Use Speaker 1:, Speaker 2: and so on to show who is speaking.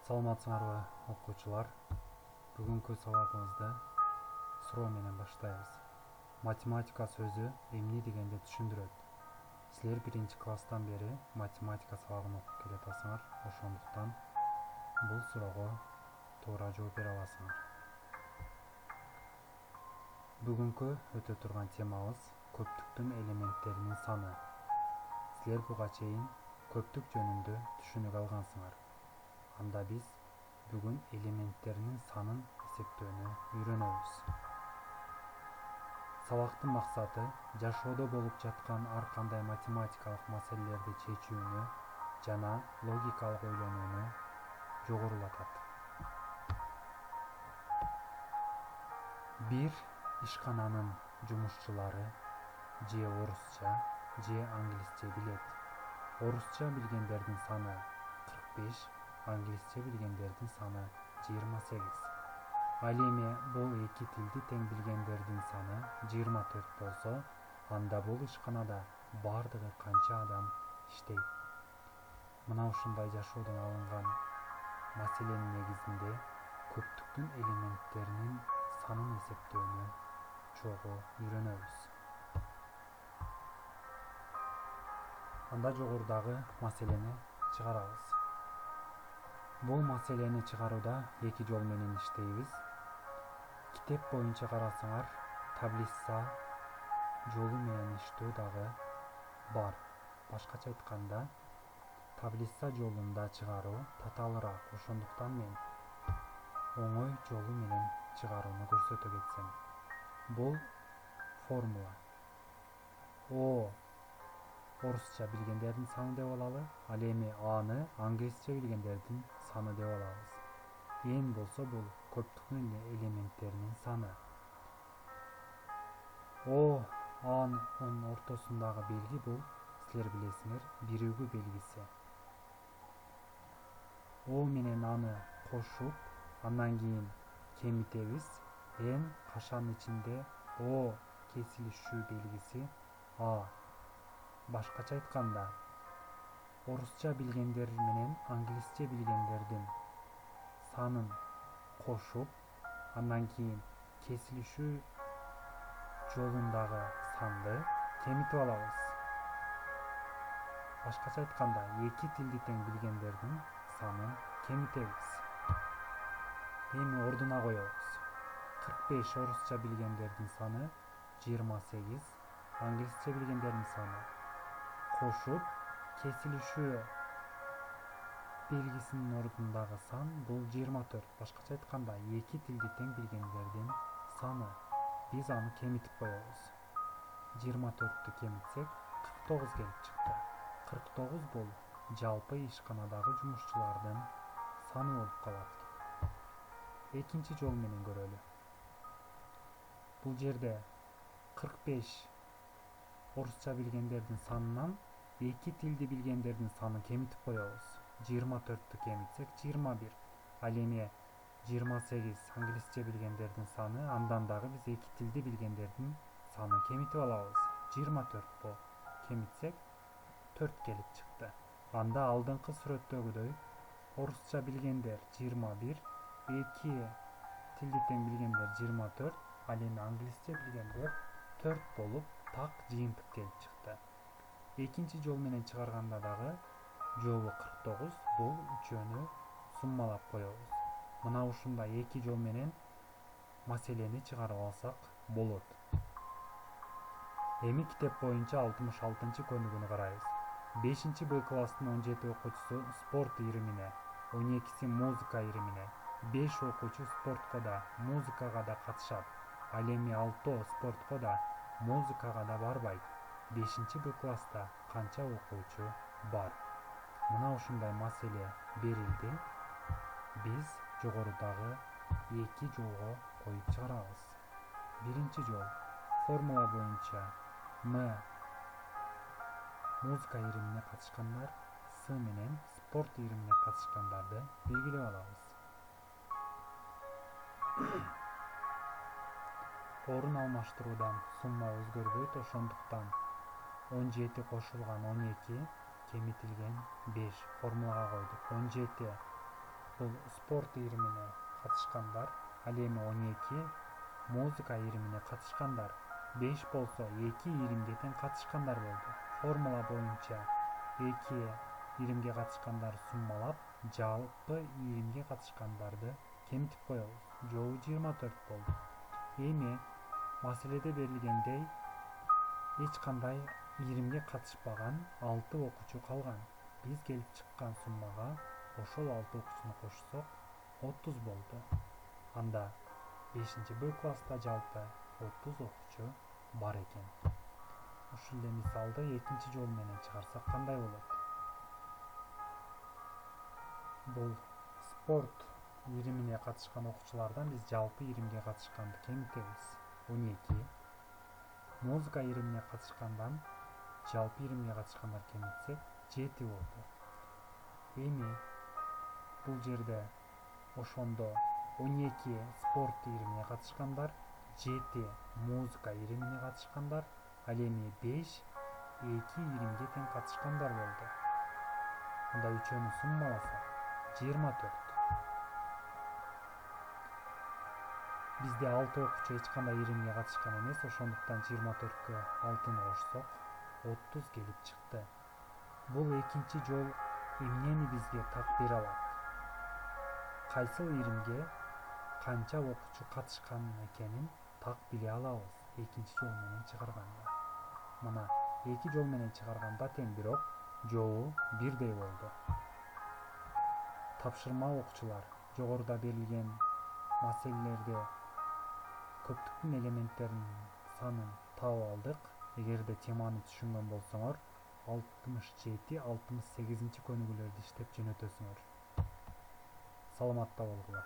Speaker 1: Саламатсыңарбы окуучулар? Бүгүнкү сабагыбызды суроо менен баштайбыз. Математика сөзү эмне дегенди түшүндүрөт. Силер биринчи класстан бери математика сабагын окуп келатасыңар, ошондуктан бул суроого туура жооп бере аласыңар. Бүгүнкү өтө турган темабыз көптүктүн элементтеринин саны. Силер буга чейин көптүк жөнүндө түшүнүк алгансыңар. Анда биз бүгүн элементтеринин санын эсептөөнү үйрөнөбүз. Сабактын максаты жашоодо болуп жаткан ар кандай математикалык маселелерди чечүүнү жана логикалык ойлонууну жогорулатат. Бир ишкананын жумушчулары же орусча, же англисче билет. Орусча билгендердин саны 45, англисче билгендердин саны 28. Ал эми бул эки тилди тең билгендердин саны 24 болсо, анда бул ишканада бардыгы канча адам иштейт? Мына ушундай жашоодон алынган маселенин негизинде көптүктүн элементтеринин санын эсептөөнү чогуу үйрөнөбүз. Анда жогорудагы маселени чыгарабыз. Бул маселени чыгарууда эки жол менен иштейбиз. Китеп боюнча карасаңар, таблица жолу менен иштөө дагы бар. Башкача айтканда, таблица жолунда чыгаруу татаалыраак. Ошондуктан мен оңой жолу менен чыгарууну көрсөтө кетсем. Бул формула. Орусча билгендердин саны деп алалы, ал эми аны англисче билгендердин саны деп алабыз. Н болсо бул көптүктүн элементтеринин саны. Анын ортосундагы белги бул, силер билесиңер, бирүүгү белгиси. Менен аны кошуп, андан кийин кемитебиз. Н кашанын ичинде кесилишүү белгиси А. Башкача айтканда, орусча билгендер менен англисче билгендердин санын кошуп, андан кийин кесилишүү жолундагы санды кемитип алабыз. Башкача айтканда, эки тилди тең билгендердин санын кемитебиз. Эми ордуна коебуз. 45 орусча билгендердин саны 28, англисче билгендердин саны. Кошуп, кесилишүү белгисинин ордундагы сан бул 24. Башкача айтканда, эки тилди тең билгендердин саны. Биз аны кемитип коебуз. 24-тү кемитсек, 49 келип чыкты. 49 бул жалпы ишканадагы жумушчулардын саны болуп калат. Экинчи жол менен көрөлү. Бул жерде 45 орусча билгендердин санынан эки тилди билгендердин санын кемитип коебуз. 24-тү кемитсек 21. Ал эми 28 англисче билгендердин саны, андан дагы биз эки тилди билгендердин санын кемитип алабыз. 24 кемитсек 4 келип чыкты. Анда алдыңкы сүрөттөгүдөй орусча билгендер 21, эки тилди тең билгендер 24, ал эми англисче билгендер 4 болуп, так жыйынтык келип чыкты. Экинчи жол менен чыгарганда дагы жолу 49, бул үчөөнү суммалап коебуз. Мына ушундай эки жол менен маселени чыгарып алсак болот. Эми китеп боюнча 66-көнүгүнү карайбыз. 5-Б класстын 17 окуучусу спорт иримине, 12-си музыка иримине, 5 окуучу спортко да, музыкага да катышат. Ал эми 6 спортко да, музыкага да барбайт. 5-Б класста канча окуучу бар? Мына ушундай маселе берилди. Биз жогорудагы эки жолго коюп чыгарабыз. Биринчи жол. Формула боюнча музыка иримине катышкандар, С менен спорт иримине катышкандарды белгилеп алабыз. Орун алмаштыруудан сумма өзгөрбөйт, ошондуктан 17 кошулган 12 кемитилген 5 формулага койдук. 17 Бул спорт ийримине катышкандар ал эми 12, музыка ийримине катышкандар 5 болсо 2 ийримге тең катышкандар болду. Формула боюнча 2 ийримге катышкандар суммалап, жалпы ийримге катышкандарды кемитип коебуз. Жообу 24 болду. Эми маселеде берилгендей эч кандай ийримге катышпаган 6 окуучу калган. Биз келип чыккан суммага ошол 6 окуучуну кошсок 30 болду. Анда 5-Б класста жалпы 30 окуучу бар экен. Ушул эле мисалды экинчи жол менен чыгарсак кандай болот? Бул спорт ийримине катышкан окуучулардан биз жалпы ийримге катышканды кемитебиз. 12. Музыка ийримине катышкандан жалпы ийримге катышкандар кемитсек 7 болду. Эми бул жерде ошондо 12 спорт ийримине катышкандар, 7 музыка ийримине катышкандар, ал эми 5 2 ийримге тең катышкандар болду. Анда үчөөнү суммаласак 24. Бизде 6 окуучу эч кандай ийримге катышкан эмес, ошондуктан 24кө 6-ны кошсок 30 келип чыкты. Бул экинчи жол эмнени бизге так бере алат? Кайсыл ийримге канча окуучу катышкан экенин так биле алабыз экинчи жол менен чыгарганда. Мына эки жол менен чыгарганда тең, бирок жообу бирдей болду. Тапшырма окуучулар, жогоруда берилген маселелерде көптүктүн элементтеринин санын таап алдык. Эгерде теманы түшүнгөн болсоңор 67-68 көнүгүүлөрдү иштеп жөнөтөсүңөр. Саламатта болгула.